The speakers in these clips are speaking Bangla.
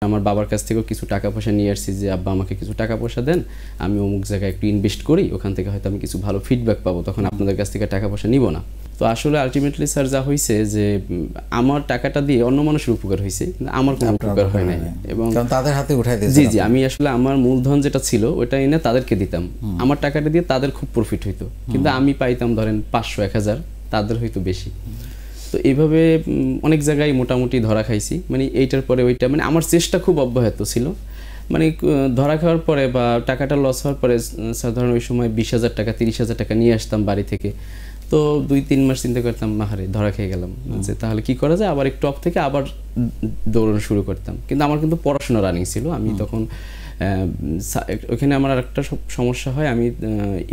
আমার বাবার কাছ থেকেও কিছু টাকা পয়সা নিয়ে আসছি যে আব্বা আমাকে কিছু টাকা পয়সা দেন, আমি অমুক জায়গায় একটু ইনভেস্ট করি, ওখান থেকে হয়তো আমি কিছু ভালো ফিডব্যাক পাবো, তখন আপনাদের কাছ থেকে টাকা পয়সা নিব না। তো আসলে আলটিমেটলি স্যার যা হয়েছে যে আমার টাকাটা দিয়ে অন্য মানুষের উপকার হয়েছে, কিন্তু আমার কোনো উপকার হয় নাই। এবং তাদের হাতে উঠাই দিয়েছে। জি জি, আমি আসলে আমার মূলধন যেটা ছিল ওটা এনে তাদেরকে দিতাম, আমার টাকাটা দিয়ে তাদের খুব প্রফিট হইতো, কিন্তু আমি পাইতাম ধরেন 500-1000, তাদের হয়তো বেশি। তো এইভাবে অনেক জায়গায় মোটামুটি ধরা খাইছি, মানে এইটার পরে ওইটা, মানে আমার চেষ্টা খুব অব্যাহত ছিল। মানে ধরা খাওয়ার পরে বা টাকাটা লস হওয়ার পরে সাধারণ ওই সময় 20,000 টাকা 30,000 টাকা নিয়ে আসতাম বাড়ি থেকে। তো 2-3 মাস চিন্তা করতাম মাহারে ধরা খেয়ে গেলাম, যে তাহলে কি করা যায়, আবার একটু অফ থেকে আবার দৌড়ানো শুরু করতাম। কিন্তু আমার কিন্তু পড়াশোনা রানিং ছিল, আমি তখন ওখানে আমার আর একটা সমস্যা হয়, আমি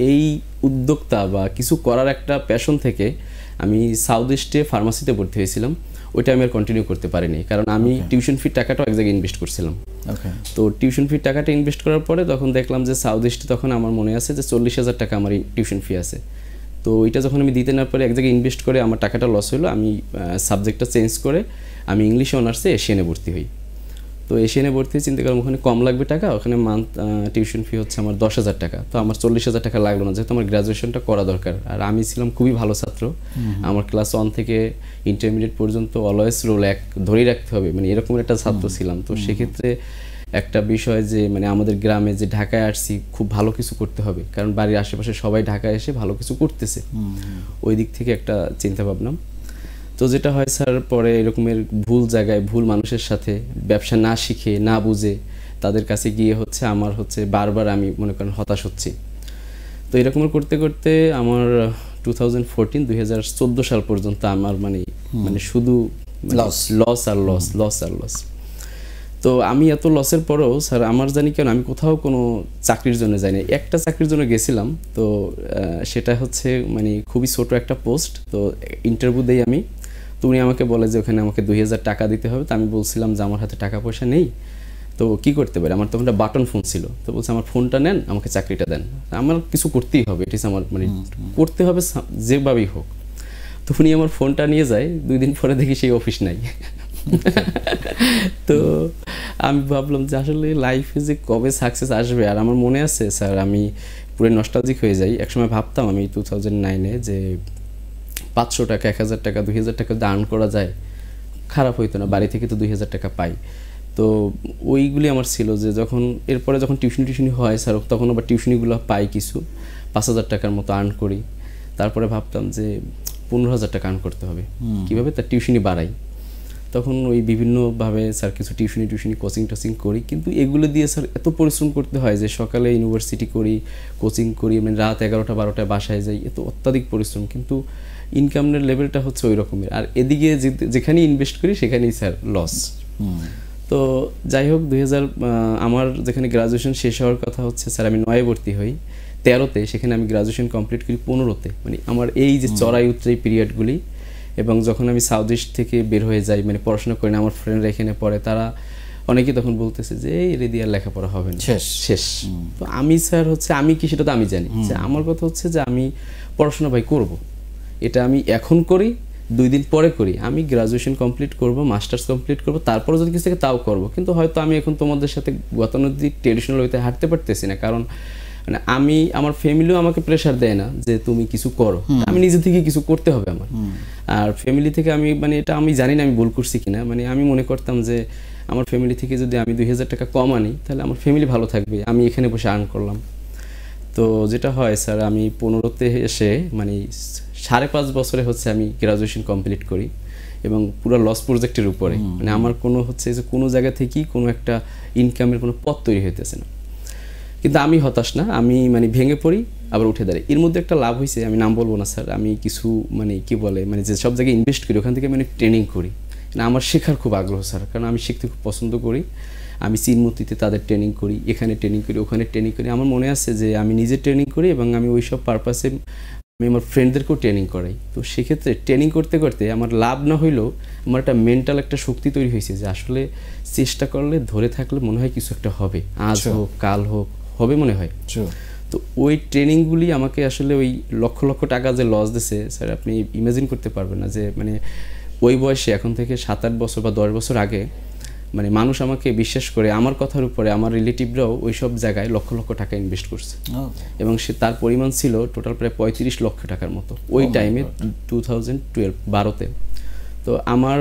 এই উদ্যোক্তা বা কিছু করার একটা প্যাশন থেকে আমি সাউথ ইস্টে ফার্মাসিতে ভর্তি হয়েছিলাম, ওইটা আমি আর কন্টিনিউ করতে পারিনি, কারণ আমি টিউশন ফির টাকাটাও এক জায়গায় ইনভেস্ট করছিলাম। তো টিউশন ফির টাকাটা ইনভেস্ট করার পরে তখন দেখলাম যে সাউথ ইস্টে তখন আমার মনে আছে যে 40,000 টাকা আমার টিউশন ফি আছে। তো ওইটা যখন আমি দিতে না পারি এক জায়গায় ইনভেস্ট করে আমার টাকাটা লস হলো, আমি সাবজেক্টটা চেঞ্জ করে আমি ইংলিশ অনার্সে এশিয়ানে ভর্তি হই। তো এশিয়ানে ভর্তি চিন্তা করলাম ওখানে কম লাগবে টাকা, ওখানে মান্থ টিউশন ফি হচ্ছে আমার 10,000 টাকা। তো আমার 40,000 টাকা লাগলো না, যেহেতু আমার গ্র্যাজুয়েশনটা করা দরকার, আর আমি ছিলাম খুবই ভালো ছাত্র। আমার ক্লাস 1 থেকে ইন্টারমিডিয়েট পর্যন্ত অলওয়েজ রোল 1 ধরেই রাখতে হবে, মানে এরকম একটা ছাত্র ছিলাম। তো সেক্ষেত্রে একটা বিষয় যে মানে আমাদের গ্রামে যে ঢাকায় আসছি খুব ভালো কিছু করতে হবে, কারণ বাড়ির আশেপাশে সবাই ঢাকায় এসে ভালো কিছু করতেছে, ওই দিক থেকে একটা চিন্তা ভাবনা। তো যেটা হয় স্যার, পরে এরকমের ভুল জায়গায় ভুল মানুষের সাথে ব্যবসা না শিখে না বুঝে তাদের কাছে গিয়ে হচ্ছে আমার হচ্ছে বারবার আমি মনে করেন হতাশ হচ্ছি। তো এরকম করতে করতে আমার 2014 সাল পর্যন্ত আমার মানে শুধু লস আর লস। তো আমি এত লসের পরেও স্যার আমার জানি কেন আমি কোথাও কোনো চাকরির জন্য যাইনি, একটা চাকরির জন্য গেছিলাম। তো সেটা হচ্ছে মানে খুবই ছোট একটা পোস্ট। তো ইন্টারভিউ দেই আমি, তো উনি আমাকে বলে যে ওখানে আমাকে 2,000 টাকা দিতে হবে। তো আমি বলছিলাম যে আমার হাতে টাকা পয়সা নেই, তো কি করতে পারি, আমার তখন একটা বাটন ফোন ছিল। তো বলছে আমার ফোনটা নেন, আমাকে চাকরিটা দেন, আমার কিছু করতেই হবে, এটা আমার মানে করতে হবে যেভাবেই হোক। তো উনি আমার ফোনটা নিয়ে যায়, 2 দিন পরে দেখি সেই অফিস নাই। তো আমি ভাবলাম যে আসলে লাইফে যে কবে সাকসেস আসবে। আর আমার মনে আছে স্যার, আমি পুরো নস্টালজিক হয়ে যাই, একসময় ভাবতাম আমি 2009-এ যে 500 টাকা 1,000 টাকা 2,000 টাকা দান করা যায়, খারাপ হইতো না, বাড়ি থেকে তো 2,000 টাকা পাই। তো ওইগুলি আমার ছিল যে যখন এরপরে যখন টিউশনি হয় স্যার, তখন আবার টিউশনিগুলো পাই কিছু 5,000 টাকার মতো আর্ন করি। তারপরে ভাবতাম যে 15,000 টাকা আর্ন করতে হবে, কীভাবে তার টিউশনি বাড়াই। তখন ওই বিভিন্নভাবে স্যার কিছু টিউশনি কোচিং করি, কিন্তু এগুলো দিয়ে স্যার এত পরিশ্রম করতে হয় যে সকালে ইউনিভার্সিটি করি, কোচিং করি, মানে রাত 11টা-12টায় বাসায় যাই, এত অত্যাধিক পরিশ্রম, কিন্তু ইনকামের লেভেলটা হচ্ছে ওই রকমের। আর এদিকে যেখানে ইনভেস্ট করি সেখানেই স্যার লস। তো যাই হোক, আমার যেখানে গ্রাজুয়েশন শেষ হওয়ার কথা হচ্ছে স্যার, আমি 9-এ ভর্তি হই, 13তে সেখানে আমি গ্রাজুয়েশন কমপ্লিট করি 15তে। মানে আমার এই যে চড়াই উতরাই পিরিয়ডগুলি, এবং যখন আমি সাউথ ইস্ট থেকে বের হয়ে যাই, মানে পড়াশোনা করি না, আমার ফ্রেন্ডরা এখানে পড়ে, তারা অনেকেই তখন বলতেছে যে এই রেডি আর লেখাপড়া হবে না, শেষ। তো আমি স্যার হচ্ছে আমি কি সেটা তো আমি জানি যে আমার কথা হচ্ছে যে আমি পড়াশোনা ভাই করব, এটা আমি এখন করি 2 দিন পরে করি, আমি গ্রাজুয়েশন কমপ্লিট করব, মাস্টার্স কমপ্লিট করব, তারপরে যদি কিছু থাকে তাও করব। কিন্তু হয়তো আমি এখন তোমাদের সাথে গতানুগতিক ট্রেডিশনাল ওয়েতে হাঁটতে পারতেছি না, কারণ মানে আমি আমার ফ্যামিলিও আমাকে প্রেশার দেয় না যে তুমি কিছু করো, আমি নিজে থেকে কিছু করতে হবে আমার। আর ফ্যামিলি থেকে আমি মানে এটা আমি জানি না আমি ভুল করছি কিনা, মানে আমি মনে করতাম যে আমার ফ্যামিলি থেকে যদি আমি 2,000 টাকা কম আনি তাহলে আমার ফ্যামিলি ভালো থাকবে, আমি এখানে বসে আর্ন করলাম। তো যেটা হয় স্যার, আমি 15তে এসে মানে 5.5 বছরে হচ্ছে আমি গ্রাজুয়েশন কমপ্লিট করি, এবং পুরো লস প্রজেক্টের উপরে, মানে আমার কোনো হচ্ছে যে কোনো জায়গা থেকেই কোনো একটা ইনকামের কোনো পথ তৈরি হইতেছে না। কিন্তু আমি হতাশ না, আমি মানে ভেঙে পড়ি আবার উঠে দাঁড়াই। এর মধ্যে একটা লাভ হয়েছে, আমি নাম বলবো না স্যার, আমি কিছু মানে কি বলে মানে যে সব জায়গায় ইনভেস্ট করি ওখান থেকে মানে ট্রেনিং করি, না আমার শেখার খুব আগ্রহ স্যার, কারণ আমি শিখতে খুব পছন্দ করি। আমি চিনমতিতে তাদের ট্রেনিং করি, এখানে ট্রেনিং করি, ওখানে ট্রেনিং করি। আমার মনে আছে যে আমি নিজে ট্রেনিং করি এবং আমি ওই সব পারপাসে আমি আমার ফ্রেন্ডদেরকেও ট্রেনিং করাই। তো সেক্ষেত্রে ট্রেনিং করতে করতে আমার লাভ না হইলেও আমার একটা মেন্টাল একটা শক্তি তৈরি হয়েছে যে আসলে চেষ্টা করলে ধরে থাকলে মনে হয় কিছু একটা হবে, আজ হোক কাল হোক হবে মনে হয়। তো ওই ট্রেনিংগুলি আমাকে আসলে ওই লক্ষ লক্ষ টাকা যে লস দিছে স্যার, আপনি ইমাজিন করতে পারবেন না যে মানে ওই বয়সে এখন থেকে 7-8 বছর বা 10 বছর আগে মানে মানুষ আমাকে বিশ্বাস করে আমার কথার উপরে আমার রিলেটিভরাও ওই সব জায়গায় লক্ষ লক্ষ টাকা ইনভেস্ট করছে এবং সে তার পরিমাণ ছিল টোটাল প্রায় 35 লক্ষ টাকার মতো ওই টাইমে 2012-তে। তো আমার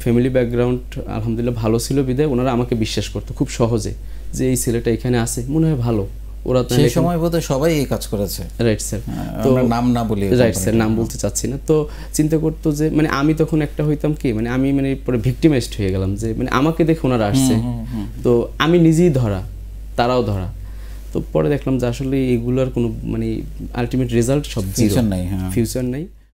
ফ্যামিলি ব্যাকগ্রাউন্ড আলহামদুলিল্লাহ ভালো ছিল বিধায় ওনারা আমাকে বিশ্বাস করতো খুব সহজে যে এই ছেলেটা এখানে আছে মনে হয় ভালো। ওরা সেই সময় বোধহয় সবাই এই কাজ করেছে। রাইট স্যার, তো নাম না বলি, রাইট স্যার, নাম বলতে চাচ্ছি না। তো চিন্তা করতো যে মানে আমি তখন একটা হইতাম কি মানে আমি মানে পরে ভিক্টিমাইজড হয়ে গেলাম যে মানে আমাকে দেখে ওনারা আসছে, তো আমি নিজেই ধরা তারাও ধরা। তো পরে দেখলাম যে আসলে এগুলোর কোনো মানে আলটিমেট রেজাল্ট সব জিরো, ফিউচার নাই। ফিউচার নাই।